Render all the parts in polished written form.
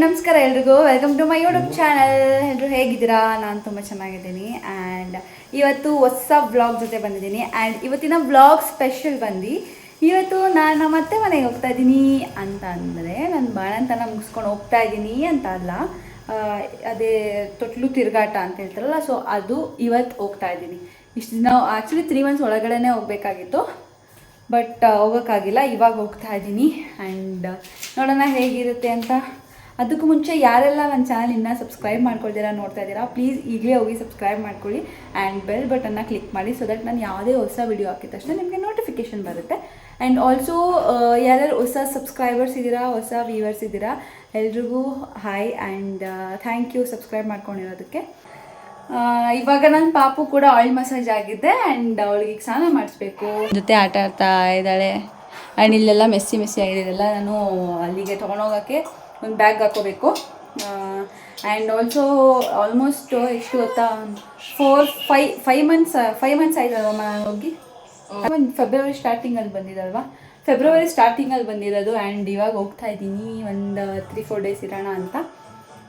ನಮಸ್ಕಾರ ಎಲ್ರಿಗೂ, welcome to my YouTube channel. ಎಲ್ಲರೂ ಹೇಗಿದ್ದೀರಾ? ನಾನು ತುಂಬ ಚೆನ್ನಾಗಿದ್ದೀನಿ. ಆ್ಯಂಡ್ ಇವತ್ತು ಹೊಸ ವ್ಲಾಗ್ ಜೊತೆ ಬಂದಿದ್ದೀನಿ. ಆ್ಯಂಡ್ ಇವತ್ತಿನ ವ್ಲಾಗ್ ಸ್ಪೆಷಲ್ ಬಂದು ಇವತ್ತು ನಾನು ನಮ್ಮ ಅತ್ತೆ ಮನೆಗೆ ಹೋಗ್ತಾ ಇದ್ದೀನಿ ಅಂತ ಅಂದರೆ ನಾನು ಬಾಣಂತನ ಮುಗಿಸ್ಕೊಂಡು ಹೋಗ್ತಾ ಇದ್ದೀನಿ ಅಂತ ಅಲ್ಲ, ಅದೇ ತೊಟ್ಲು ತಿರುಗಾಟ ಅಂತ ಹೇಳ್ತಾರಲ್ಲ, ಸೊ ಅದು ಇವತ್ತು ಹೋಗ್ತಾ ಇದ್ದೀನಿ. ಇಷ್ಟು ದಿನ ಆ್ಯಕ್ಚುಲಿ 3 months ಒಳಗಡೆ ಹೋಗಬೇಕಾಗಿತ್ತು, ಬಟ್ ಹೋಗೋಕ್ಕಾಗಿಲ್ಲ. ಇವಾಗ ಹೋಗ್ತಾ ಇದ್ದೀನಿ. ಆ್ಯಂಡ್ ನೋಡೋಣ ಹೇಗಿರುತ್ತೆ ಅಂತ. ಅದಕ್ಕೂ ಮುಂಚೆ ಯಾರೆಲ್ಲ ನನ್ನ ಚಾನಲ್ ಇನ್ನೂ ಸಬ್ಸ್ಕ್ರೈಬ್ ಮಾಡ್ಕೊಳ್ತೀರಾ ನೋಡ್ತಾ ಇದ್ದೀರಾ, ಪ್ಲೀಸ್ ಈಗಲೇ ಹೋಗಿ ಸಬ್ಸ್ಕ್ರೈಬ್ ಮಾಡ್ಕೊಳ್ಳಿ ಆ್ಯಂಡ್ ಬೆಲ್ ಬಟನ್ನ ಕ್ಲಿಕ್ ಮಾಡಿ, ಸೊ ದಟ್ ನಾನು ಯಾವುದೇ ಹೊಸ ವಿಡಿಯೋ ಹಾಕಿದ ತಕ್ಷಣ ನಿಮಗೆ ನೋಟಿಫಿಕೇಷನ್ ಬರುತ್ತೆ. ಆ್ಯಂಡ್ ಆಲ್ಸೋ ಯಾರ್ಯಾರು ಹೊಸ ಸಬ್ಸ್ಕ್ರೈಬರ್ಸ್ ಇದ್ದೀರಾ, ಹೊಸ ವ್ಯೂವರ್ಸ್ ಇದ್ದೀರಾ, ಎಲ್ರಿಗೂ hi and thank you subscribe ಮಾಡ್ಕೊಂಡಿರೋದಕ್ಕೆ. ಇವಾಗ ನನ್ನ ಪಾಪು ಕೂಡ ಆಯಿಲ್ ಮಸಾಜ್ ಆಗಿದೆ ಆ್ಯಂಡ್ ಅವಳಿಗೆ ಸ್ನಾನ ಮಾಡಿಸ್ಬೇಕು. ಜೊತೆ ಆಟ ಆಡ್ತಾ ಇದ್ದಾಳೆ. ಆ್ಯಂಡ್ ಇಲ್ಲೆಲ್ಲ ಮೆಸ್ಸಿ ಆಗಿದೆ. ಇದೆಲ್ಲ ನಾನು ಅಲ್ಲಿಗೆ ತೊಗೊಂಡೋಗೋಕ್ಕೆ ಒಂದು ಬ್ಯಾಗ್ ಹಾಕೋಬೇಕು. ಆ್ಯಂಡ್ ಆಲ್ಸೋ ಆಲ್ಮೋಸ್ಟ್ ಎಷ್ಟು ಗೊತ್ತಾ, 5 months ಆಯ್ತಲ್ವ ನಾನು ಹೋಗಿ. ಫೆಬ್ರವರಿ ಸ್ಟಾರ್ಟಿಂಗಲ್ಲಿ ಬಂದಿದ್ದಲ್ವಾ, ಫೆಬ್ರವರಿ ಸ್ಟಾರ್ಟಿಂಗಲ್ಲಿ ಬಂದಿರೋದು. ಆ್ಯಂಡ್ ಇವಾಗ ಹೋಗ್ತಾ ಇದ್ದೀನಿ, ಒಂದು 3-4 days ಇರೋಣ ಅಂತ.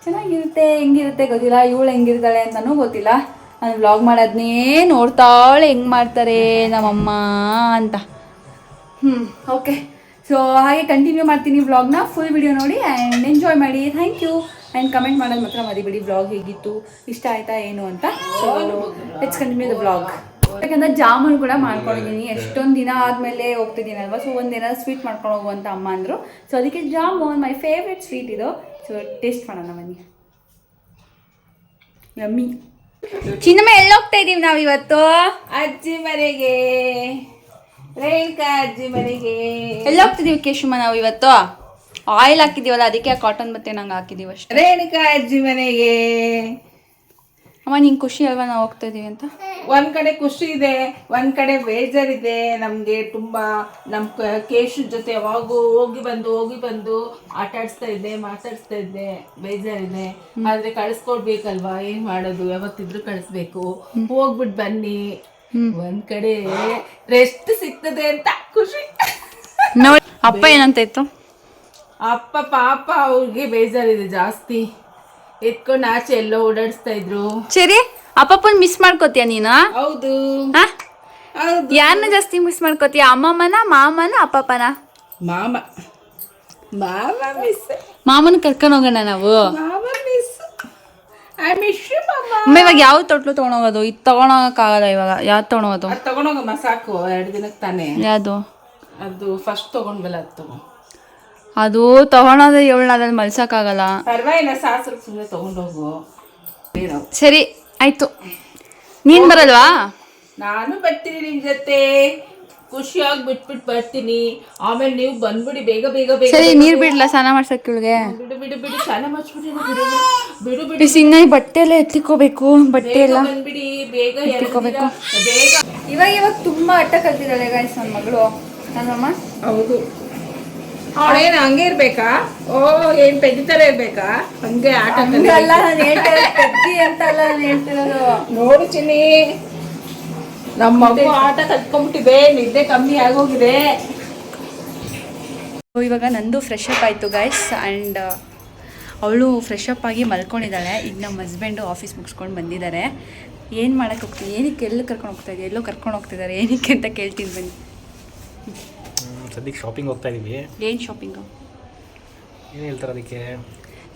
ಚೆನ್ನಾಗಿರುತ್ತೆ, ಹೆಂಗಿರುತ್ತೆ ಗೊತ್ತಿಲ್ಲ, ಇವಳು ಹೆಂಗಿರ್ತಾಳೆ ಅಂತಲೂ ಗೊತ್ತಿಲ್ಲ. ನಾನು ವ್ಲಾಗ್ ಮಾಡೋದನ್ನೇ ನೋಡ್ತಾಳೆ ಹೆಂಗೆ ಮಾಡ್ತಾರೆ ನಮ್ಮಮ್ಮ ಅಂತ. ಓಕೆ, ಸೊ ಹಾಗೆ ಕಂಟಿನ್ಯೂ ಮಾಡ್ತೀನಿ ವ್ಲಾಗ್ನ. ಫುಲ್ ವಿಡಿಯೋ ನೋಡಿ ಆ್ಯಂಡ್ ಎಂಜಾಯ್ ಮಾಡಿ. Thank you. ಆ್ಯಂಡ್ ಕಮೆಂಟ್ ಮಾಡೋದು ಮಾತ್ರ ಮರಿಬೇಡಿ, ವ್ಲಾಗ್ ಹೇಗಿತ್ತು, ಇಷ್ಟ ಆಯಿತಾ ಏನು ಅಂತ. So let's continue the vlog. ಯಾಕಂದರೆ ಜಾಮೂನು ಕೂಡ ಮಾಡ್ಕೊಂಡಿದ್ದೀನಿ. ಎಷ್ಟೊಂದು ದಿನ ಆದಮೇಲೆ ಹೋಗ್ತಿದ್ದೀನಲ್ವ, ಸೊ ಒಂದೇನಾದ್ರು ಸ್ವೀಟ್ ಮಾಡ್ಕೊಂಡು ಹೋಗುವಂತ ಅಮ್ಮ ಅಂದರು. ಸೊ ಅದಕ್ಕೆ ಜಾಮೂನ್ ಮೈ ಫೇವ್ರೆಟ್ ಸ್ವೀಟ್ ಇದು. ಸೊ ಟೇಸ್ಟ್ ಮಾಡೋಣ ಬನ್ನಿ. ಯಮ್ಮಿ. ಚಿನ್ನಮ್ಮ ಎಲ್ಲಿ ಹೋಗ್ತಾ ಇದ್ದೀವಿ ನಾವು ಇವತ್ತು? ಅಜ್ಜಿ ಮನೆಗೆ, ರೇಣುಕಾ ಅಜ್ಜಿ ಮನೆಗೆ. ಎಲ್ಲಿ ಹೋಗ್ತಿದ್ದೀವಿ ಕೇಶಮ್ಮ ನಾವು ಇವತ್ತು? ಆಯಿಲ್ ಹಾಕಿದೀವಲ್ಲ, ಅದಕ್ಕೆ ಕಾಟನ್ ಬಟ್ಟೆ ನಂಗೆ ಹಾಕಿದೀವಿ ಅಷ್ಟೇ. ರೇಣುಕಾ ಅಜ್ಜಿ ಮನೆಗೆ. ಅಮ್ಮ ನಿಂಗೆ ಖುಷಿ ಅಲ್ವಾ ನಾವು ಹೋಗ್ತಾ ಇದೀವಿ ಅಂತ? ಒಂದ್ ಕಡೆ ಖುಷಿ ಇದೆ, ಒಂದ್ ಕಡೆ ಬೇಜಾರಿದೆ ನಮ್ಗೆ ತುಂಬಾ. ನಮ್ ಕೇಶು ಜೊತೆ ಯಾವಾಗೂ ಹೋಗಿ ಬಂದು ಆಟ ಆಡಿಸ್ತಾ ಇದ್ದೆ, ಮಾತಾಡಿಸ್ತಾ ಇದ್ದೆ, ಬೇಜಾರಿದೆ. ಆದ್ರೆ ಕಳಿಸ್ಕೊಡ್ಬೇಕಲ್ವಾ, ಏನ್ ಮಾಡೋದು, ಯಾವತ್ತಿದ್ರು ಕಳಿಸ್ಬೇಕು. ಹೋಗ್ಬಿಟ್ಟು ಬನ್ನಿ. ಒಂದ್ ಕಡೆ ರೆಸ್ಟ್ ಸಿಗ್ತದೆ ಅಂತ ಖುಷಿ. ನೋಡಿ ಅಪ್ಪ ಏನಂತ ಇತ್ತು? ಅಪ್ಪ ಪಾಪ ಅವ್ರಿಗೆ ಬೇಜಾರಿದೆ ಜಾಸ್ತಿ, ಎತ್ಕೊಂಡು ಆಚೆ ಎಲ್ಲೋ ಓಡಾಡಿಸ್ತಾ ಇದ್ರು. ಸರಿ, ಅಪ್ಪಪ್ಪನ್ ಮಿಸ್ ಮಾಡ್ಕೋತೀಯ ನೀನು? ಹೌದು ಹೌದು. ಯಾರನ್ನ ಜಾಸ್ತಿ ಮಿಸ್ ಮಾಡ್ಕೋತೀಯ, ಅಮ್ಮಮ್ಮನ, ಮಾಮನ, ಅಪ್ಪಪ್ಪನ? ಮಾಮ ಮಿಸ್. ಮಾಮನ ಕರ್ಕೊಂಡು ಹೋಗೋಣ ನಾವು. ಮಾಮ ಮಿಸ್. ಐ ಮಿಸ್ ಯು ಮಾಮ. ಅಮ್ಮ ಇವಾಗ ಯಾವ ತೊಟ್ಲು ತೊಗೊಂಡೋಗೋದು? ಇದು ತೊಗೊಳಕ್ಕಾಗಲ್ಲ ಇವಾಗ. ಯಾವ್ದು ತೊಗೊಂಡೋಗೋದು? ಅದು ತಗೊಂಡೋಗಮ್ಮ, ಸಾಕು 2 ದಿನಕ್ಕೆ ತಾನೆ. ಯಾವುದು? ಅದು ಫಸ್ಟ್ ತಗೊಂಡ್ಬಲ್ಲ, ಅದು ತಗೋ. ಅದು ತಗೊಳೋದು ಇವಳು ಅದ್ರಲ್ಲಿ ಮಲ್ಸಕ್ಕಾಗಲ್ಲ. ಪರವಾಗಿಲ್ಲ, ಸಾಸ್ರು ಸುಮ್ಮನೆ ತಗೊಂಡೋಗು. ಸರಿ ಆಯ್ತು, ನೀನ್ ಬರಲ್ವಾ? ನಾನು ಬರ್ತೀನಿ ನಿಮ್ ಜೊತೆ, ಖುಷಿಯಾಗಿ ಬಿಟ್ಬಿಟ್ಟು ಬರ್ತೀನಿ. ಆಮೇಲೆ ನೀವು ಬಂದ್ಬಿಡಿ ಬೇಗ ಬೇಗ ಬೇಗ. ಸರಿ, ನೀರ್ ಬಿಡ್ಲಾ ಸ್ನಾನ ಮಾಡ್ಸಕ್ ಇವಳಿಗೆ? ಬಿಡು ಸ್ನಾನ ಮಾಡಿಸ್ಬಿಡಿ. ಬಿಡು ಇನ್ನ ಬಟ್ಟೆ ಎಲ್ಲ ಎತ್ತಿಕೋಬೇಕು, ಬಟ್ಟೆ ಎಲ್ಲ ಬಂದ್ಬಿಡಿ ಬೇಗ ಎತ್ತಿಕೋಬೇಕು. ಬೇಗ. ಇವಾಗ ತುಂಬಾ ಅಟ್ಟ ಕಲ್ತಿದ್ದಾಳೆ ಗಾಯ್ಸ್ ನನ್ನ ಮಗಳು. ನನ್ನಮ್ಮ ಹೌದು, ಅವಳೇನು ಹಂಗೆ ಇರ್ಬೇಕಾ? ಓ, ಏನ್ ಪೆದ್ದಿ ತರ ಇರ್ಬೇಕಾ? ಹಂಗೆ ಆಟ ಅಲ್ಲ ನಾನು ಹೇಳ್ತಿರೋದು, ಅಂತ ಅಲ್ಲ ನಾನು ಹೇಳ್ತಿರೋದು. ನೋಡು ಚಿನ್ನಿ, ನಮ್ಮ ಮಗು ಆಟ ಕಲ್ತ್ಕೊಂಡ್ಬಿಟ್ಟಿದೆ, ನಿದ್ದೆ ಕಮ್ಮಿ ಆಗೋಗಿದೆ. ಇವಾಗ ನಂದು ಫ್ರೆಶ್ ಅಪ್ ಆಯಿತು ಗಾಯ್ಸ್. ಆ್ಯಂಡ್ ಅವಳು ಫ್ರೆಶ್ ಅಪ್ ಆಗಿ ಮಲ್ಕೊಂಡಿದ್ದಾಳೆ. ಈಗ ನಮ್ಮ ಹಸ್ಬೆಂಡು ಆಫೀಸ್ ಮುಗಿಸ್ಕೊಂಡು ಬಂದಿದ್ದಾರೆ. ಏನು ಮಾಡೋಕ್ಕೆ ಹೋಗ್ತೀನಿ, ಏನಕ್ಕೆ ಎಲ್ಲಿ ಕರ್ಕೊಂಡು ಹೋಗ್ತಾ ಇದ್ದೀವಿ, ಎಲ್ಲೋ ಕರ್ಕೊಂಡು ಹೋಗ್ತಿದ್ದಾರೆ, ಏನಕ್ಕೆ ಅಂತ ಕೇಳ್ತೀನಿ ಬನ್ನಿ. ಸದ್ಯಕ್ಕೆ ಶಾಪಿಂಗ್ ಹೋಗ್ತಾ ಇದೀವಿ. ಏನು ಶಾಪಿಂಗು? ಏನು ಹೇಳ್ತಾರೆ ಅದಕ್ಕೆ?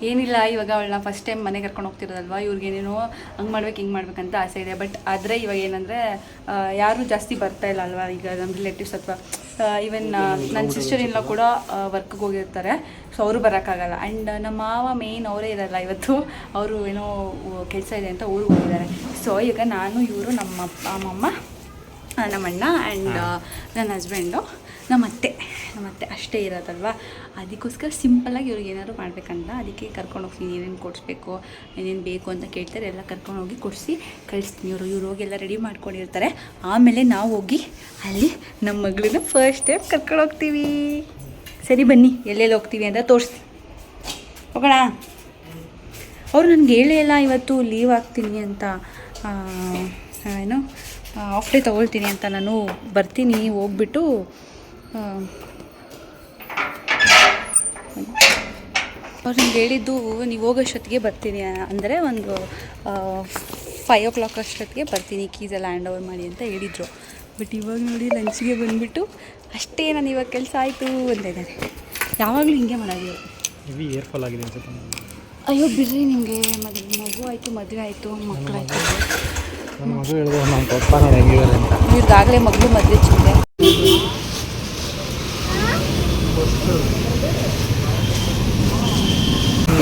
ಏನಿಲ್ಲ, ಇವಾಗ ಅವಳನ್ನ ಫಸ್ಟ್ ಟೈಮ್ ಮನೆಗೆ ಕರ್ಕೊಂಡು ಹೋಗ್ತಿರೋದಲ್ವ, ಇವ್ರಿಗೇನೇನೋ ಹಂಗೆ ಮಾಡ್ಬೇಕು ಹಿಂಗೆ ಮಾಡ್ಬೇಕಂತ ಆಸೆ ಇದೆ. ಬಟ್ ಆದರೆ ಇವಾಗ ಏನಂದರೆ ಯಾರೂ ಜಾಸ್ತಿ ಬರ್ತಾ ಇಲ್ಲ ಅಲ್ವಾ, ಈಗ ನಮ್ಮ ರಿಲೇಟಿವ್ಸ್ ಅಥವಾ ಈವನ್ ನನ್ನ ಸಿಸ್ಟರ್ ಇಲ್ಲ ಕೂಡ ವರ್ಕ್ಗೆ ಹೋಗಿರ್ತಾರೆ. ಸೊ ಅವರು ಬರೋಕ್ಕಾಗಲ್ಲ. ಆ್ಯಂಡ್ ನಮ್ಮ ಮಾವ ಮೇಯ್ನ್ ಅವರೇ ಇರಲ್ಲ ಇವತ್ತು, ಅವರು ಏನೋ ಕೆಲಸ ಇದೆ ಅಂತ ಊರಿಗೆ ಹೋಗಿದ್ದಾರೆ. ಸೊ ಈಗ ನಾನು, ಇವರು, ನಮ್ಮ ಅಪ್ಪ, ಅಮ್ಮಮ್ಮ, ನಮ್ಮ ಅಣ್ಣ ಆ್ಯಂಡ್ ನನ್ನ ಹಸ್ಬೆಂಡು, ನಮ್ಮ ಅತ್ತೆ ಅಷ್ಟೇ ಇರೋದಲ್ವ. ಅದಕ್ಕೋಸ್ಕರ ಸಿಂಪಲ್ಲಾಗಿ ಇವ್ರಿಗೆ ಏನಾದ್ರು ಮಾಡಬೇಕಂತ ಅದಕ್ಕೆ ಕರ್ಕೊಂಡು ಹೋಗ್ತೀನಿ. ಏನೇನು ಕೊಡಿಸ್ಬೇಕು, ಏನೇನು ಬೇಕು ಅಂತ ಕೇಳ್ತಾರೆ, ಎಲ್ಲ ಕರ್ಕೊಂಡೋಗಿ ಕೊಡಿಸಿ ಕಳಿಸ್ತೀನಿ. ಇವ್ರು ಹೋಗಿ ಎಲ್ಲ ರೆಡಿ ಮಾಡ್ಕೊಂಡಿರ್ತಾರೆ. ಆಮೇಲೆ ನಾವು ಹೋಗಿ ಅಲ್ಲಿ ನಮ್ಮ ಮಗಳನ್ನ ಫಸ್ಟ್ ಟೈಮ್ ಕರ್ಕೊಂಡು ಹೋಗ್ತೀವಿ. ಸರಿ ಬನ್ನಿ, ಎಲ್ಲೆಲ್ಲಿ ಹೋಗ್ತೀವಿ ಅಂತ ತೋರಿಸ್ತೀನಿ, ಹೋಗೋಣ. ಅವರು ನನಗೆ ಹೇಳೇ ಇಲ್ಲ ಇವತ್ತು ಲೀವ್ ಆಗ್ತೀನಿ ಅಂತ, ಏನು ಆಫ್ ಡೇ ತೊಗೊಳ್ತೀನಿ ಅಂತ. ನಾನು ಬರ್ತೀನಿ, ಹೋಗ್ಬಿಟ್ಟು ಅವ್ರು ನಿಮ್ಗೆ ಹೇಳಿದ್ದು ನೀವು ಹೋಗೋಷ್ಟೊತ್ತಿಗೆ ಬರ್ತೀನಿ ಅಂದರೆ ಒಂದು 5 o'clock ಅಷ್ಟೊತ್ತಿಗೆ ಬರ್ತೀನಿ, ಕೀಸೆಲ್ಲ ಹ್ಯಾಂಡ್ ಓವರ್ ಮಾಡಿ ಅಂತ ಹೇಳಿದರು. ಬಟ್ ಇವಾಗ ನೋಡಿ ಲಂಚ್ಗೆ ಬಂದುಬಿಟ್ಟು ಅಷ್ಟೇ ನಾನು ಇವಾಗ ಕೆಲಸ ಆಯಿತು ಅಂತ ಇದ್ದಾರೆ. ಯಾವಾಗಲೂ ಹಿಂಗೆ ಮಾಡೋದು. ಹೆವಿ ಏರ್ ಫಾಲ್ ಆಗಿದೆ ಅನ್ಸುತ್ತೆ. ಅಯ್ಯೋ ಬಿಡ್ರಿ, ನಿಮಗೆ ಮಗು ಆಯಿತು, ಮದುವೆ ಆಯಿತು, ಮಕ್ಕಳಾಯಿತು. ನನ್ನ ಮಗು ಹೇಳಿದ್ರು ನಮ್ಮ ಪಪ್ಪ ನೋಡಿ ಹೆಂಗಿದ್ದಾರೆ ಅಂತ. ಇವ್ರಿಗಾಗಲೇ ಮಗಳು ಮದುವೆ ಚಿಂತೆ.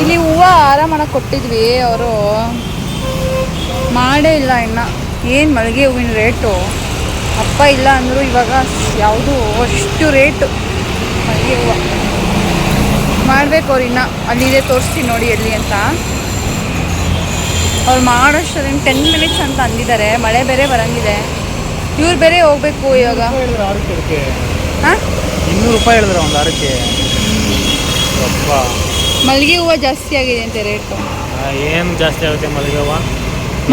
ಇಲ್ಲಿ ಹೂವು ಹಾರ ಮಾಡಕ್ಕೆ ಕೊಟ್ಟಿದ್ವಿ, ಅವರು ಮಾಡೇ ಇಲ್ಲ ಇನ್ನು. ಏನು ಮಲ್ಲಿಗೆ ಹೂವಿನ ರೇಟು ಅಪ್ಪ ಇಲ್ಲ ಅಂದರು. ಇವಾಗ ಯಾವುದು ಅಷ್ಟು ರೇಟು ಮಲ್ಲಿಗೆ ಹೂವು ಮಾಡಬೇಕು. ಅವ್ರು ಇನ್ನು ಅಲ್ಲಿದೆ, ತೋರಿಸ್ತೀನಿ ನೋಡಿ ಎಲ್ಲಿ ಅಂತ. ಅವ್ರು ಮಾಡೋಷ್ಟು 10 minutes ಅಂತ ಅಂದಿದ್ದಾರೆ. ಮಳೆ ಬೇರೆ ಬರಂಗಿದೆ, ಇವ್ರು ಬೇರೆ ಹೋಗ್ಬೇಕು ಇವಾಗ. ಹಾಂ, 200 ರೂಪಾಯಿ ಹೇಳಿದ್ರು ಒಂದು ಹಾರಕ್ಕೆ. ಮಲ್ಲಿಗೆ ಹೂವು ಜಾಸ್ತಿ ಆಗಿದೆ ಅಂತೆ ರೇಟು. ಏನು ಜಾಸ್ತಿ ಆಗುತ್ತೆ ಮಲ್ಲಿಗೆ ಹೂವು?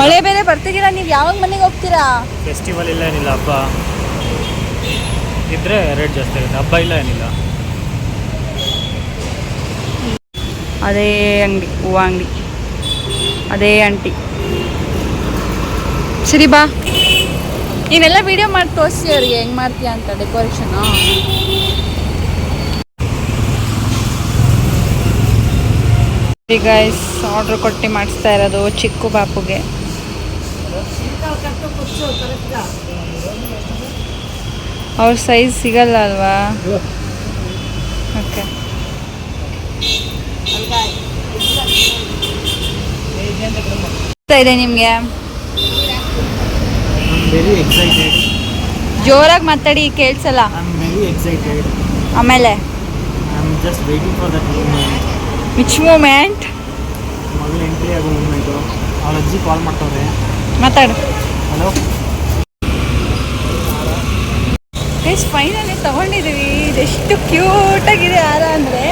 ಮಳೆ ಬೇರೆ ಬರ್ತಿದ್ದೀರಾ, ನೀವು ಯಾವಾಗ ಮನೆಗೆ ಹೋಗ್ತೀರಾ? ಫೆಸ್ಟಿವಲ್ ಇಲ್ಲ ಏನಿಲ್ಲ, ಹಬ್ಬ ಇದ್ದರೆ ರೇಟ್ ಜಾಸ್ತಿ ಆಗುತ್ತೆ, ಹಬ್ಬ ಇಲ್ಲ ಏನಿಲ್ಲ. ಅದೇ ಅಂಗಡಿ, ಹೂವು ಅಂಗಡಿ, ಅದೇ ಆಂಟಿ. ಸರಿ ಬಾ, ನೀನೆಲ್ಲ ವೀಡಿಯೋ ಮಾಡಿ ತೋರಿಸಿ ಅವ್ರಿಗೆ ಹೆಂಗೆ ಮಾಡ್ತೀಯಾ ಅಂತ ಡೆಕೋರೇಷನು. ಗೈಸ್ ಆರ್ಡ್ರ್ ಕೊಟ್ಟು ಮಾಡಿಸ್ತಾ ಇರೋದು ಚಿಕ್ಕು ಬಾಪುಗೆ. ಅವ್ರ ಸೈಜ್ ಸಿಗಲ್ಲ ಅಲ್ವಾ? ಓಕೆ. ಇದೆ ನಿಮಗೆ? Very excited. ಜೋರಾಗಿ ಮಾತಾಡಿ, ಕೇಳಿಸಲ್ಲ. I am very excited. ಆಮೇಲೆ I am just waiting for that moment. Which moment? ಮಗಳು ಎಂಟ್ರಿ ಆಗೋ ಮೂಮೆಂಟು. ಅವ್ರ ಅಜ್ಜಿ ಕಾಲ್ ಮಾಡ್ತವ್ರೆ. ಮಾತಾಡು. ಹಲೋ ಗೈಸ್, ಫೈನಲಿ ತೊಗೊಂಡಿದ್ದೀವಿ. ಇದೆಷ್ಟು ಕ್ಯೂಟಾಗಿದೆ ಹಾರ ಅಂದರೆ.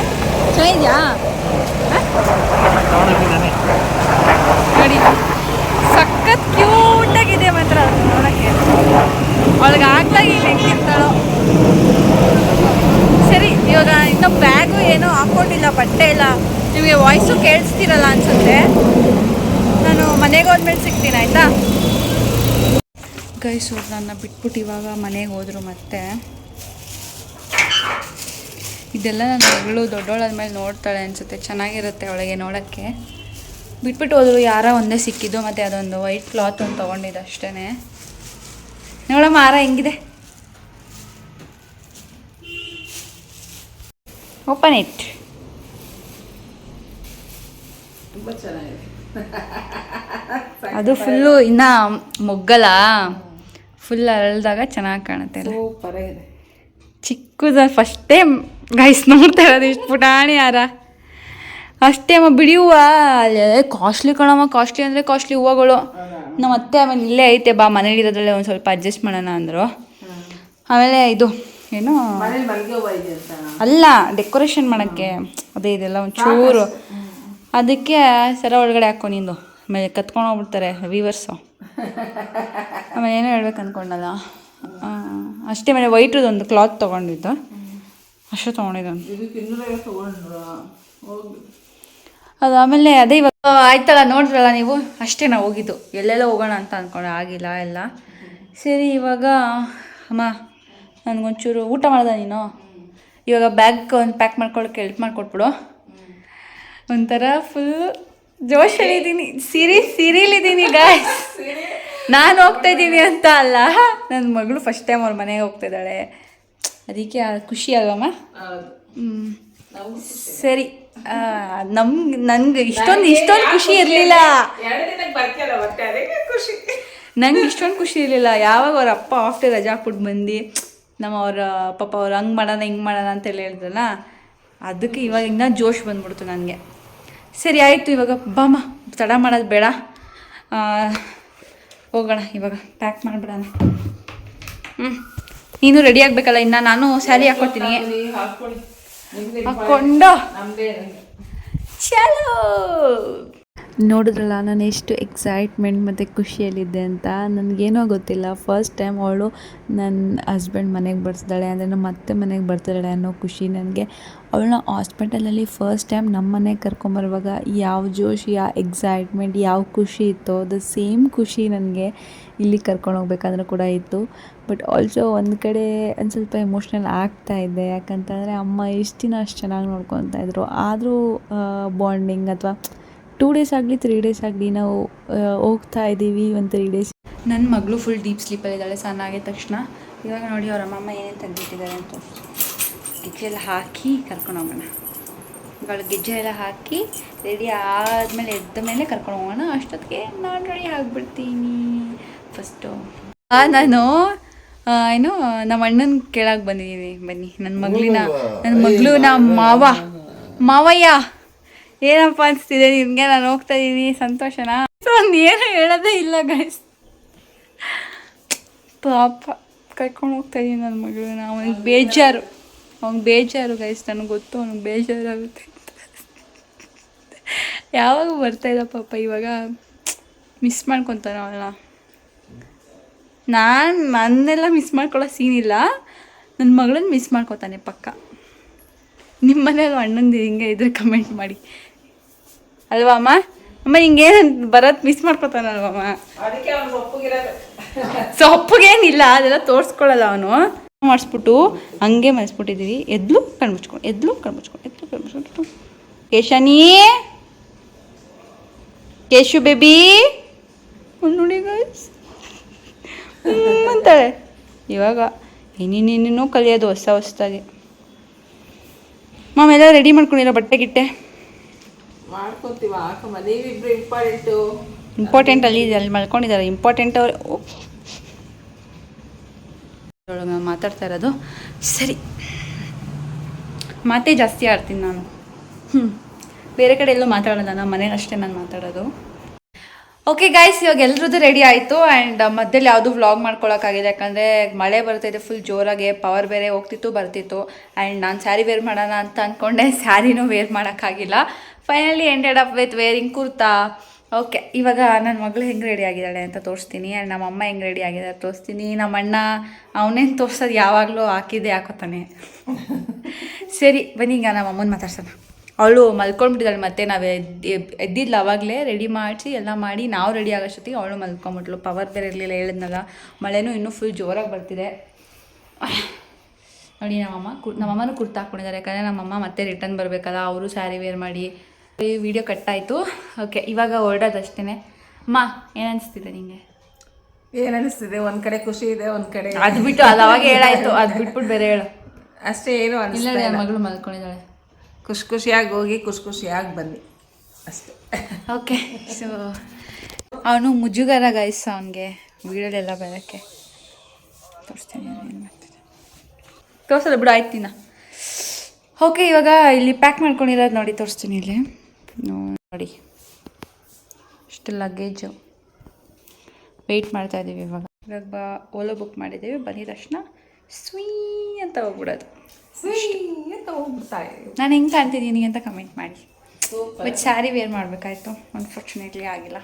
ಚೆನ್ನಾಗಿದೆಯಾ? ತಗೊಂಡಿದ್ದಾನೆ ನೋಡಿ, ಸಖತ್ ಕ್ಯೂಟಾಗಿದೆ ಮಾತ್ರ ಅದು ನೋಡೋಕ್ಕೆ. ಅವಳಿಗೆ ಆಗ್ಲಾಗಿ ಹೆಂಗಿರ್ತಾಳೋ. ಸರಿ, ಇವಾಗ ಇನ್ನೂ ಬ್ಯಾಗು ಏನೂ ಹಾಕ್ಕೊಂಡಿಲ್ಲ, ಬಟ್ಟೆ ಇಲ್ಲ. ನಿಮಗೆ ವಾಯ್ಸು ಕೇಳಿಸ್ತಿರಲ್ಲ ಅನಿಸುತ್ತೆ. ನಾನು ಮನೆಗೆ ಹೋದ್ಮೇಲೆ ಸಿಗ್ತೀನಿ, ಆಯಿತಾ? ಗೈಸ್, ಅವ್ರು ನನ್ನ ಬಿಟ್ಬಿಟ್ಟು ಇವಾಗ ಮನೆಗೆ ಹೋದರು. ಮತ್ತೆ ಇದೆಲ್ಲ ನನ್ನ ಮಗಳು ದೊಡ್ಡವಳಾದ್ಮೇಲೆ ನೋಡ್ತಾಳೆ ಅನಿಸುತ್ತೆ, ಚೆನ್ನಾಗಿರುತ್ತೆ ಅವಳಿಗೆ ನೋಡೋಕ್ಕೆ. ಬಿಟ್ಬಿಟ್ಟು ಹೋದರು. ಯಾರ ಒಂದೇ ಸಿಕ್ಕಿದ್ದು, ಮತ್ತು ಅದೊಂದು ವೈಟ್ ಕ್ಲಾತ್ ಒಂದು ತೊಗೊಂಡಿದ್ದು ಅಷ್ಟೇ. ನೋಡಮ್ಮ ಹಾರ ಹೆಂಗಿದೆ. Open it. ತುಂಬ ಚೆನ್ನಾಗಿದೆ. ಅದು ಫುಲ್ಲು ಇನ್ನು ಮೊಗ್ಗಲ್ಲ, ಫುಲ್ ಅರಳಿದಾಗ ಚೆನ್ನಾಗಿ ಕಾಣುತ್ತೆ. ಸೂಪರ್ ಆಗಿದೆ. ಚಿಕ್ಕದ ಫಸ್ಟ್ ಟೈಮ್ ಗೈಸ್ ನೋಡ್ತಾ ಇರೋದು ಇಷ್ಟು ಪುಟಾಣಿ ಹಾರ. ಅಷ್ಟೇ ಅಮ್ಮ, ಬಿಡಿ ಹೂವು ಅಲ್ಲೇ ಕಾಸ್ಟ್ಲಿ ಕಣಮ್ಮ. ಕಾಸ್ಟ್ಲಿ ಅಂದರೆ ಕಾಸ್ಟ್ಲಿ ಹೂವುಗಳು. ನಮ್ಮ ಅತ್ತೆ ಆಮೇಲೆ ಇಲ್ಲೇ ಐತೆ, ಬಾ ಮನೇಲಿರೋದ್ರಲ್ಲೇ ಒಂದು ಸ್ವಲ್ಪ ಅಡ್ಜಸ್ಟ್ ಮಾಡೋಣ ಅಂದರು. ಆಮೇಲೆ ಇದು ಏನು ಅಲ್ಲ, ಡೆಕೋರೇಷನ್ ಮಾಡೋಕ್ಕೆ ಅದೇ ಇದೆಲ್ಲ ಒಂಚೂರು, ಅದಕ್ಕೆ ಸರ ಒಳಗಡೆ ಹಾಕೋ ನಿಂದು. ಆಮೇಲೆ ಕತ್ಕೊಂಡು ಹೋಗ್ಬಿಡ್ತಾರೆ ವೀವರ್ಸು. ಆಮೇಲೆ ಏನೋ ಹೇಳ್ಬೇಕು ಅಂದ್ಕೊಂಡಲ್ಲ ಅಷ್ಟೇ. ಮೇಲೆ ವೈಟ್ರದೊಂದು ಕ್ಲಾತ್ ತೊಗೊಂಡಿದ್ದು ಅಷ್ಟೇ ತೊಗೊಂಡಿದ್ದು. ಅದಾದಮೇಲೆ ಅದೇ ಇವಾಗ ಆಯ್ತಲ್ಲ, ನೋಡಿದ್ರಲ್ಲ ನೀವು, ಅಷ್ಟೇ ನಾವು ಹೋಗಿದ್ದು. ಎಲ್ಲೆಲ್ಲ ಹೋಗೋಣ ಅಂತ ಅಂದ್ಕೊಂಡೆ, ಆಗಿಲ್ಲ ಎಲ್ಲ. ಸರಿ, ಇವಾಗ ಅಮ್ಮ ನನಗೊಂಚೂರು ಊಟ ಮಾಡ್ದೆ ನೀನು. ಇವಾಗ ಬ್ಯಾಗ್ ಒಂದು ಪ್ಯಾಕ್ ಮಾಡ್ಕೊಳ್ಳೋಕೆ ಹೆಲ್ಪ್ ಮಾಡಿಕೊಟ್ಬಿಡು. ಒಂಥರ ಫುಲ್ ಜೋಶಲ್ಲಿದ್ದೀನಿ, ಸಿರಿಲಿದ್ದೀನಿ ಗಾಯ್ಸ್. ನಾನು ಹೋಗ್ತಾ ಇದ್ದೀನಿ ಅಂತ ಅಲ್ಲ, ನನ್ನ ಮಗಳು ಫಸ್ಟ್ ಟೈಮ್ ಅವ್ರ ಮನೆಗೆ ಹೋಗ್ತಾಯಿದ್ದಾಳೆ, ಅದಕ್ಕೆ ಖುಷಿ ಅಲ್ವಮ್ಮ? ಸರಿ, ನನಗೆ ಇಷ್ಟೊಂದು ಖುಷಿ ಇರಲಿಲ್ಲ. ನಂಗೆ ಇಷ್ಟೊಂದು ಖುಷಿ ಇರಲಿಲ್ಲ. ಯಾವಾಗ ಅವ್ರ ಅಪ್ಪ ಆಫ್ಟರ್ ರಜಾ ಹಾಕ್ಬಿಟ್ಟು ಬಂದು ಅವ್ರ ಪಾಪ ಅವ್ರು ಹಂಗೆ ಮಾಡೋಣ ಹಿಂಗೆ ಮಾಡೋಣ ಅಂತೆಲ್ಲ ಹೇಳಿದ್ರಲ್ಲ, ಅದಕ್ಕೆ ಇವಾಗ ಇನ್ನೂ ಜೋಶ್ ಬಂದ್ಬಿಡ್ತು ನನಗೆ. ಸರಿ ಆಯಿತು, ಇವಾಗ ಬಾಮ, ತಡ ಮಾಡೋದು ಬೇಡ, ಹೋಗೋಣ. ಇವಾಗ ಪ್ಯಾಕ್ ಮಾಡಿಬಿಡೋಣ. ನೀನು ರೆಡಿ ಆಗಬೇಕಲ್ಲ, ಇನ್ನು ನಾನು ಸ್ಯಾರಿ ಹಾಕ್ಕೊತೀನಿ. ಹಾಕ್ಕೊಂಡು ಚಲೋ ನೋಡಿದ್ರಲ್ಲ ನಾನು ಎಷ್ಟು ಎಕ್ಸೈಟ್ಮೆಂಟ್ ಮತ್ತು ಖುಷಿಯಲ್ಲಿದ್ದೆ ಅಂತ. ನನಗೇನೋ ಗೊತ್ತಿಲ್ಲ, ಫಸ್ಟ್ ಟೈಮ್ ಅವಳು ನನ್ನ ಹಸ್ಬೆಂಡ್ ಮನೆಗೆ ಬರ್ತಿದ್ದಾಳೆ ಅಂದರೆ ನಮ್ಮ ಅತ್ತೆ ಮನೆಗೆ ಬರ್ತಿದ್ದಾಳೆ ಅನ್ನೋ ಖುಷಿ ನನಗೆ. ಅವಳನ್ನ ಹಾಸ್ಪಿಟಲಲ್ಲಿ ಫಸ್ಟ್ ಟೈಮ್ ನಮ್ಮ ಮನೆಗೆ ಕರ್ಕೊಂಬರುವಾಗ ಯಾವ ಜೋಶ್, ಯಾವ ಎಕ್ಸೈಟ್ಮೆಂಟ್, ಯಾವ ಖುಷಿ ಇತ್ತೋ ಅದು ಸೇಮ್ ಖುಷಿ ನನಗೆ ಇಲ್ಲಿ ಕರ್ಕೊಂಡು ಹೋಗ್ಬೇಕಾದ್ರೂ ಕೂಡ ಇತ್ತು. ಬಟ್ ಆಲ್ಸೋ ಒಂದು ಕಡೆ ಒಂದು ಸ್ವಲ್ಪ ಎಮೋಷ್ನಲ್ ಆಗ್ತಾಯಿದ್ದೆ, ಯಾಕಂತಂದರೆ ಅಮ್ಮ ಇಷ್ಟು ದಿನ ಅಷ್ಟು ಚೆನ್ನಾಗಿ ನೋಡ್ಕೊತಾ ಇದ್ರು. ಆದರೂ ಬಾಂಡಿಂಗ್ ಅಥವಾ 2 ಡೇಸ್ ಆಗಲಿ 3 ಡೇಸ್ ಆಗಲಿ ನಾವು ಹೋಗ್ತಾ ಇದ್ದೀವಿ, ಒಂದು 3 ಡೇಸ್. ನನ್ನ ಮಗಳು ಫುಲ್ ಡೀಪ್ ಸ್ಲೀಪಲ್ಲಿದ್ದಾಳೆ ಸ್ನಾನ ಆಗಿದ ತಕ್ಷಣ. ಇವಾಗ ನೋಡಿ ಅವ್ರ ಅಮ್ಮಮ್ಮ ಏನೇನು ತೆಗೆದಿಟ್ಟಿದ್ದಾರೆ ಅಂತ ಗೆಜ್ಜೆ ಎಲ್ಲ ಹಾಕಿ ಕರ್ಕೊಂಡು ಹೋಗೋಣ. ಇವಾಗ ಗೆಜ್ಜೆ ಎಲ್ಲ ಹಾಕಿ ರೆಡಿ ಆದಮೇಲೆ ಎದ್ದ ಮೇಲೆ ಕರ್ಕೊಂಡು ಹೋಗೋಣ. ಅಷ್ಟೊತ್ತಿಗೆ ನಾನು ರೆಡಿ ಆಗಿಬಿಡ್ತೀನಿ. ಫಸ್ಟು ನಾನು ಏನು ನಮ್ಮ ಅಣ್ಣನ ಕೇಳಕ್ಕೆ ಬಂದಿದ್ದೀನಿ. ಬನ್ನಿ ನನ್ನ ಮಗಳು ನಮ್ಮ ಮಾವಯ್ಯ ಏನಪ್ಪ ಅನಿಸ್ತಿದೆ ನಿನಗೆ? ನಾನು ಹೋಗ್ತಾ ಇದ್ದೀನಿ, ಸಂತೋಷನಾ? ಒಂದು ಏನು ಹೇಳೋದೇ ಇಲ್ಲ ಗೈಸ್. ಪಾಪ ಕರ್ಕೊಂಡು ಹೋಗ್ತಾ ಇದ್ದೀನಿ ನನ್ನ ಮಗಳನ್ನ. ಅವನಿಗೆ ಬೇಜಾರು ಗೈಸ್, ನನಗೆ ಗೊತ್ತು ಅವ್ನಿಗೆ ಬೇಜಾರಾಗುತ್ತೆ. ಯಾವಾಗ ಬರ್ತಾಯಿದ್ದ ಪಾಪ, ಇವಾಗ ಮಿಸ್ ಮಾಡ್ಕೊತಾನೆ ಅವಳನ್ನ. ನನ್ನೆಲ್ಲ ಮಿಸ್ ಮಾಡ್ಕೊಳ್ಳೋ ಸೀನ್ ಇಲ್ಲ, ನನ್ನ ಮಗಳನ್ನ ಮಿಸ್ ಮಾಡ್ಕೊತಾನೆ ಪಕ್ಕ. ನಿಮ್ಮ ಮನೇಲಿ ಅಣ್ಣಂದು ಹಿಂಗೆ ಇದ್ರೆ ಕಮೆಂಟ್ ಮಾಡಿ ಅಲ್ವಾ ಅಮ್ಮ? ಅಮ್ಮ ಹಿಂಗೇನು ಬರೋದು ಮಿಸ್ ಮಾಡ್ಕೊತಾನಲ್ವಮ್ಮ? ಅದಕ್ಕೆ ಅವ್ನು ಒಪ್ಪಗಿರೋದು. ಸೊಪ್ಪಗೇನಿಲ್ಲ, ಅದೆಲ್ಲ ತೋರಿಸ್ಕೊಳ್ಳಲ್ಲ ಅವನು. ಮಾಡಿಸ್ಬಿಟ್ಟು ಹಂಗೆ ಮರೆಸ್ಬಿಟ್ಟಿದ್ದೀವಿ. ಎದ್ಲು ಕಣ್ಮುಚ್ಕೊಂಡು ಕೇಶಾನಿ, ಕೇಶು ಬೇಬಿ ನೋಡಿ ಗೈಸ್ ಅಂತಾಳೆ. ಇವಾಗ ಇನ್ನೇನೇನೋ ಕಲಿಯೋದು ಹೊಸದಾಗಿ. ಮಾಮೆಲ್ಲ ರೆಡಿ ಮಾಡ್ಕೊಂಡಿರೋ ಬಟ್ಟೆ ಗಿಟ್ಟೆ ಮಾಡ್ಕೊತೀವ. ಹಾಕಮ್ಮ, ನೀವಿಬ್ರು ಇಂಪಾರ್ಟೆಂಟ್ ಅಲ್ಲಿ ಮಲ್ಕೊಂಡಿದ್ದಾರೆ. ಇಂಪಾರ್ಟೆಂಟ್ ಅವರು ಮಾತಾಡ್ತಾ ಇರೋದು. ಸರಿ, ಮಾತೇ ಜಾಸ್ತಿ ಆಡ್ತೀನಿ ನಾನು. ಬೇರೆ ಕಡೆ ಎಲ್ಲೂ ಮಾತಾಡೋಲ್ಲ, ನಮ್ಮ ಮನೇಲಿ ಅಷ್ಟೇ ನಾನು ಮಾತಾಡೋದು. ಓಕೆ ಗೈಸ್, ಇವಾಗ ಎಲ್ರದ್ದು ರೆಡಿ ಆಯಿತು. ಆ್ಯಂಡ್ ಮಧ್ಯದಲ್ಲಿ ಯಾವುದೂ ವ್ಲಾಗ್ ಮಾಡ್ಕೊಳಕ್ಕಾಗಿದೆ, ಯಾಕಂದರೆ ಮಳೆ ಬರ್ತಾಯಿದೆ ಫುಲ್ ಜೋರಾಗಿ. ಪವರ್ ಬೇರೆ ಹೋಗ್ತಿತ್ತು ಬರ್ತಿತ್ತು. ಆ್ಯಂಡ್ ನಾನು ಸ್ಯಾರಿ ವೇರ್ ಮಾಡೋಣ ಅಂತ ಅಂದ್ಕೊಂಡೆ, ಸ್ಯಾರಿನೂ ವೇರ್ ಮಾಡೋಕ್ಕಾಗಿಲ್ಲ. Finally ended up with varying kurta. Okay, ಇವಾಗ ನನ್ನ ಮಗಳು ಹೆಂಗೆ ರೆಡಿ ಆಗಿದ್ದಾಳೆ ಅಂತ ತೋರಿಸ್ತೀನಿ. ಆ್ಯಂಡ್ ನಮ್ಮ ಅಮ್ಮ ಹೆಂಗೆ ರೆಡಿ ಆಗಿದ್ದಾರೆ ತೋರಿಸ್ತೀನಿ. ನಮ್ಮ ಅಣ್ಣ ಅವನೇನು ತೋರಿಸೋದು ಯಾವಾಗಲೂ ಹಾಕೋತಾನೆ. ಸರಿ ಬನ್ನಿ, ಈಗ ನಮ್ಮ ಅಮ್ಮನ ಮಾತಾಡ್ಸೋಣ. ಅವಳು ಮಲ್ಕೊಂಡ್ಬಿಟ್ಟಿದ್ದಾಳೆ. ಮತ್ತೆ ನಾವು ಎದ್ದಿದ್ಲು ಅವಾಗಲೇ ರೆಡಿ ಮಾಡಿಸಿ ಎಲ್ಲ ಮಾಡಿ ನಾವು ರೆಡಿ ಆಗೋಷ್ಟೊತ್ತಿಗೆ ಅವಳು ಮಲ್ಕೊಂಬಿಟ್ಲು. ಪವರ್ ಬೇರೆ ಇರಲಿಲ್ಲ, ಹೇಳಿದ್ನಲ್ಲ. ಮಳೆನೂ ಇನ್ನೂ ಫುಲ್ ಜೋರಾಗಿ ಬರ್ತಿದೆ. ನೋಡಿ ನಮ್ಮಮ್ಮನೂ ಕುರ್ತಾ ಹಾಕ್ಕೊಂಡಿದ್ದಾರೆ, ಯಾಕಂದರೆ ನಮ್ಮಮ್ಮ ಮತ್ತೆ ರಿಟರ್ನ್ ಬರಬೇಕಲ್ಲ. ಅವರು ಸ್ಯಾರಿ ವೇರ್ ಮಾಡಿ ವಿಡಿಯೋ ಕಟ್ಟಾಯಿತು. ಓಕೆ, ಇವಾಗ ಹೊರಡೋದಷ್ಟೇ. ಅಮ್ಮ ಏನು ಅನಿಸ್ತಿದೆ ನಿಮಗೆ? ಏನು ಅನಿಸ್ತಿದೆ? ಒಂದು ಕಡೆ ಖುಷಿ ಇದೆ, ಒಂದು ಕಡೆ ಅದು ಬಿಟ್ಟು ಅದು ಅವಾಗ ಹೇಳಾಯಿತು, ಅದು ಬಿಟ್ಬಿಟ್ಟು ಬೇರೆ ಹೇಳು. ಅಷ್ಟೇ, ಏನು ಅನಿಲ್ಲ. ಮಗಳು ಮಲ್ಕೊಂಡಿದ್ದಾಳೆ. ಖುಷಿಯಾಗಿ ಹೋಗಿ ಖುಷಿಯಾಗಿ ಬನ್ನಿ ಅಷ್ಟೇ. ಓಕೆ, ಸೊ ಅವನು ಮುಜುಗರ ಗೈಸ್, ಅವನಿಗೆ ವೀಡಿಯೋಲೆಲ್ಲ ಬರೋಕ್ಕೆ. ತೋರಿಸ್ತೀನಿ ಏನು ಮಾಡ್ತಿದ್ದೆ, ತೋರಿಸೋದು ಬಿಡು, ಆಯ್ತಿನ. ಓಕೆ, ಇವಾಗ ಇಲ್ಲಿ ಪ್ಯಾಕ್ ಮಾಡ್ಕೊಂಡಿರೋದು ನೋಡಿ ತೋರಿಸ್ತೀನಿ. ಇಲ್ಲಿ ನೋಡಿ ಇಷ್ಟು ಲಗೇಜು ವೆಯ್ಟ್ ಮಾಡ್ತಾಯಿದ್ದೀವಿ. ಇವಾಗ ಓಲೋ ಬುಕ್ ಮಾಡಿದ್ದೀವಿ. ಬಂದಿದ ತಕ್ಷಣ ಸ್ವೀ ಅಂತ ಹೋಗ್ಬಿಡೋದು. ನಾನು ಹೆಂಗೆ ಕಾಣ್ತಿದ್ದೀನಿ ಅಂತ ಕಮೆಂಟ್ ಮಾಡಿ. ಬಟ್ ಸ್ಯಾರಿ ವೇರ್ ಮಾಡಬೇಕಾಯ್ತು, ಅನ್ಫಾರ್ಚುನೇಟ್ಲಿ ಆಗಿಲ್ಲ.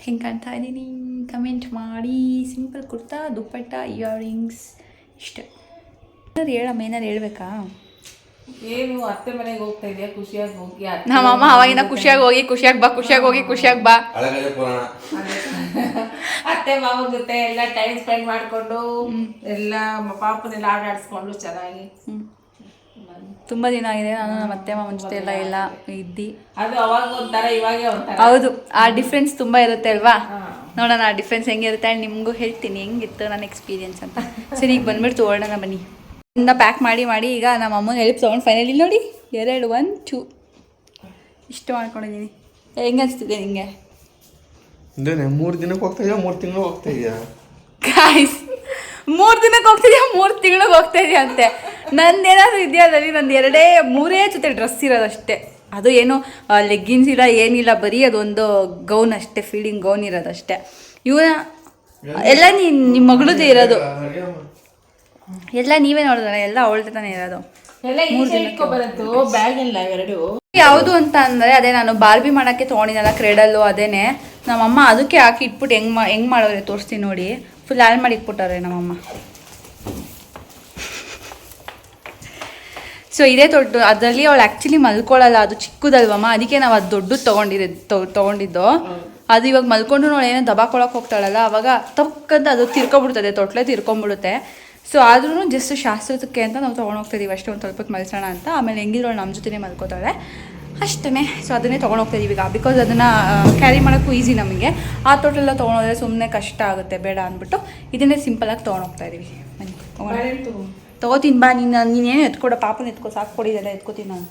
ಹೆಂಗೆ ಕಾಣ್ತಾ ಇದ್ದೀನಿ ಕಮೆಂಟ್ ಮಾಡಿ. ಸಿಂಪಲ್ ಕುರ್ತಾ, ದುಪ್ಪಟ್ಟ, ಇಯರಿಂಗ್ಸ್ ಇಷ್ಟೇ. ಏನಾರು ಹೇಳ್ಬೇಕಾ? ಏನು ಅತ್ತೆ ಮನೆಗೆ ಹೋಗ್ತಾ ಇದೆಯಾ? ಖುಷಿಯಾಗಿ ಹೋಗಿ. ನಮ್ಮಮ್ಮ ಅವಾಗಿನ ಖುಷಿಯಾಗಿ ಹೋಗಿ ಖುಷಿಯಾಗಿ ಬಾ. ಅತ್ತೆ ಮಾವ ಜೊತೆ ಎಲ್ಲ ಟೈಮ್ ಸ್ಪೆಂಡ್ ಮಾಡಿಕೊಂಡು ಎಲ್ಲ ಪಾಪನೆಲ್ಲ ಆಟಾಡಿಸ್ಕೊಂಡು ಚೆನ್ನಾಗಿ ತುಂಬ ದಿನ ಆಗಿದೆ. ನಾನು ನಮ್ಮ ಅತ್ತೆ ಮಾವನ ಜೊತೆ ಎಲ್ಲ ಇದ್ದು. ಅದು ಅವಾಗ ಒಂಥರ, ಇವಾಗೆ ಒಂಥರ. ಹೌದು, ಆ ಡಿಫ್ರೆನ್ಸ್ ತುಂಬ ಇರುತ್ತೆ ಅಲ್ವಾ? ನೋಡೋಣ ಆ ಡಿಫ್ರೆನ್ಸ್ ಹೆಂಗಿರುತ್ತೆ. ಆ್ಯಂಡ್ ನಿಮಗೂ ಹೇಳ್ತೀನಿ ಹೆಂಗಿತ್ತು ನನ್ನ ಎಕ್ಸ್ಪೀರಿಯನ್ಸ್ ಅಂತ. ಸರಿ, ಈಗ ಬಂದ್ಬಿಟ್ಟು ತೊಗೊಳ್ಳೋಣ ಬನ್ನಿ. ಇಂದ ಪ್ಯಾಕ್ ಮಾಡಿ ಈಗ ನಮ್ಮ ಅಮ್ಮನ ಹೆಲ್ಪ್ ತೊಗೊಂಡು ಫೈನಲಿ ನೋಡಿ 2 1 2 ಇಷ್ಟು ಮಾಡ್ಕೊಂಡಿದ್ದೀನಿ. ಹೆಂಗೆ ಅನಿಸ್ತಿದೆ ನಿಮಗೆ? 3 ದಿನಕ್ಕೆ ಹೋಗ್ತಾ ಇದೆಯಾ 3 ತಿಂಗಳು ಹೋಗ್ತಾ ಇದೆಯಾ? ಗಾಯ್ಸ್, 3 ದಿನಕ್ಕೆ ಹೋಗ್ತಿದ್ಯಾ 3 ತಿಂಗಳಿಗೆ ಹೋಗ್ತಾ ಇದೆಯಾ ಅಂತೆ. ನಂದೇನಾದರೂ ಇದೆಯಾದಲ್ಲಿ ನಂದು 3 ಜೊತೆ ಡ್ರೆಸ್ ಇರೋದಷ್ಟೇ. ಅದು ಏನು ಲೆಗ್ಗಿನ್ಸ್ ಇಲ್ಲ, ಏನಿಲ್ಲ, ಬರೀ ಅದೊಂದು ಗೌನ್ ಅಷ್ಟೇ, ಫೀಡಿಂಗ್ ಗೌನ್ ಇರೋದಷ್ಟೇ. ಇವನ ಎಲ್ಲ ನಿಮ್ಮ ಮಗಳದೇ ಇರೋದು, ಎಲ್ಲ ನೀವೇ ನೋಡಿದ್ರೆ ಎಲ್ಲ ಅವಳದೇ ತಾನೇ ಇರೋದು. ಎಲ್ಲ ಬರೋದು ಬ್ಯಾಗ್ ಎಲ್ಲ 2 ಯಾವುದು ಅಂತ ಅಂದರೆ ಅದೇ ನಾನು ಬಾರ್ಬಿ ಮಾಡೋಕ್ಕೆ ತೊಗೊಂಡಿದ್ದಲ್ಲ ಕ್ರೆಡಲ್ಲು ಅದೇನೆ ನಮ್ಮಮ್ಮ ಅದಕ್ಕೆ ಹಾಕಿ ಇಟ್ಬಿಟ್ಟು ಹೆಂಗೆ ಮಾಡೋರೆ ತೋರಿಸ್ತೀನಿ ನೋಡಿ. ಫುಲ್ ಹಾಳು ಮಾಡಿ ಇಟ್ಬಿಟ್ಟಾರೆ ನಮ್ಮಮ್ಮ. ಸೊ ಇದೇ ದೊಡ್ಡ ಅದರಲ್ಲಿ ಅವಳು ಆ್ಯಕ್ಚುಲಿ ಮಲ್ಕೊಳ್ಳಲ್ಲ, ಅದು ಚಿಕ್ಕದಲ್ವಮ್ಮ, ಅದಕ್ಕೆ ನಾವು ಅದು ದೊಡ್ಡದು ತೊಗೊಂಡಿದ್ದು. ಅದು ಇವಾಗ ಮಲ್ಕೊಂಡು ನೋಡಿ ಏನೋ ದಬಾಕೊಳಕ್ಕೆ ಹೋಗ್ತಾಳಲ್ಲ, ಅವಾಗ ತಕ್ಕಂತ ಅದು ತಿರ್ಕೊಬಿಡ್ತದೆ, ತೊಟ್ಲೆ ತಿರ್ಕೊಂಬಿಡುತ್ತೆ. ಸೊ ಆದ್ರೂ ಜಸ್ಟ್ ಶಾಸ್ತ್ರಕ್ಕೆ ಅಂತ ನಾವು ತೊಗೊಂಡೋಗ್ತಾಯಿದ್ದೀವಿ ಅಷ್ಟೇ, ಒಂದು ಸ್ವಲ್ಪ ಮಲ್ಸೋಣ ಅಂತ. ಆಮೇಲೆ ಹೆಂಗಿದ್ರು ನಮ್ಮ ಜೊತೆನೇ ಮಲ್ಕೋತಾಳೆ ಅಷ್ಟೇ. ಸೊ ಅದನ್ನೇ ತೊಗೊಂಡೋಗ್ತಾಯಿದ್ದೀವಿ ಈಗ, ಬಿಕಾಸ್ ಅದನ್ನು ಕ್ಯಾರಿ ಮಾಡೋಕ್ಕೂ ಈಸಿ ನಮಗೆ. ಆ ತೊಟ್ಲೆಲ್ಲ ತೊಗೊಂಡೋದ್ರೆ ಸುಮ್ಮನೆ ಕಷ್ಟ ಆಗುತ್ತೆ, ಬೇಡ ಅಂದ್ಬಿಟ್ಟು ಇದನ್ನೇ ಸಿಂಪಲಾಗಿ ತೊಗೊಂಡೋಗ್ತಾಯಿದ್ದೀವಿ. ಬನ್ನಿ ತೊಗೋತೀನಿ ಬಾ. ನೀನೇನು ಎತ್ಕೊಡ, ಪಾಪನ ಎತ್ಕೊ, ಸಾಕು ಕೊಡಿದೆಲ್ಲ ಎತ್ಕೋತೀನಿ ನಾನು.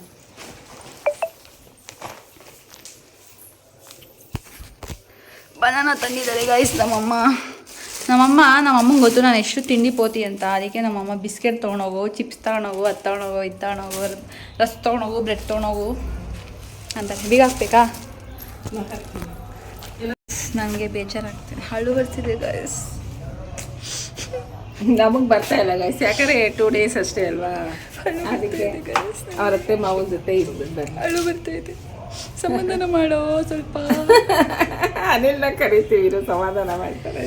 ಬನಾನ ತಂದಿದ್ದಾರೆ ಗೈಸ್ ನಮ್ಮಮ್ಮಂಗೆ ಗೊತ್ತು ನಾನು ಎಷ್ಟು ತಿಂಡಿ ಪೋತಿ ಅಂತ. ಅದಕ್ಕೆ ನಮ್ಮಮ್ಮ ಬಿಸ್ಕೆಟ್ ತೊಗೊಂಡೋಗು, ಚಿಪ್ಸ್ ತೊಗೊಂಡೋಗು, ಅದು ತೊಗೊಂಡೋಗು, ಇದು ತೊಗೊಂಡೋಗು, ರಸ್ ತೊಗೊಂಡೋಗು, ಬ್ರೆಡ್ ತೊಗೊಂಡೋಗು ಅಂತ. ಬೀಗ ಹಾಕ್ಬೇಕಾ? ನನಗೆ ಬೇಜಾರಾಗ್ತದೆ, ಹಳ್ಳು ಬರ್ತಿದೆ ಗೈಸ್. ನಮಗೆ ಬರ್ತಾ ಇಲ್ಲ ಗೈಸ್, ಯಾಕಂದ್ರೆ 2 days ಅಷ್ಟೇ ಅಲ್ವಾ, ಅದಕ್ಕೆ ಅವ್ರ ಅತ್ತೆ ಮಾವನ ಜೊತೆ ಇರ್ಬೇಕು. ಹಳ್ಳು ಬರ್ತೈತೆ, ಸಮಾಧಾನ ಮಾಡೋ ಸ್ವಲ್ಪ. ಅದೆಲ್ಲ ಕರಿತೀವಿ, ಇರೋ ಸಮಾಧಾನ ಮಾಡ್ತಾರೆ.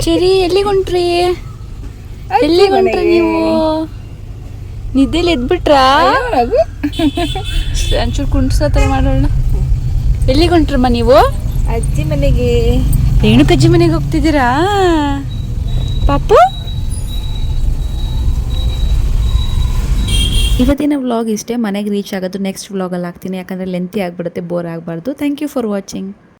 ಚೆರಿ ಎಲ್ಲಿಗೊಂಟ್ರಿ ನೀವು? ನಿದ್ದೆಲಿ ಎದ್ಬಿಟ್ರಾ? ಒಂಚೂರು ಕುಂಡ್ಸತ್ರ ಮಾಡೋಣ. ಎಲ್ಲಿಗೊಂಟ್ರಮ್ಮ ನೀವು? ಅಜ್ಜಿ ಮನೆಗೆ. ರೇಣುಕಜ್ಜಿ ಮನೆಗೆ ಹೋಗ್ತಿದ್ದೀರಾ ಪಾಪು? ಇವತ್ತಿನ ವ್ಲಾಗ್ ಇಷ್ಟೇ. ಮನೆಗೆ ರೀಚ್ ಆಗೋದು ನೆಕ್ಸ್ಟ್ ವ್ಲಾಗಲ್ಲಿ ಆಗ್ತೀನಿ, ಯಾಕಂದರೆ ಲೆಂತಿ ಆಗಿಬಿಡುತ್ತೆ, ಬೋರ್ ಆಗಬಾರ್ದು. Thank you for watching.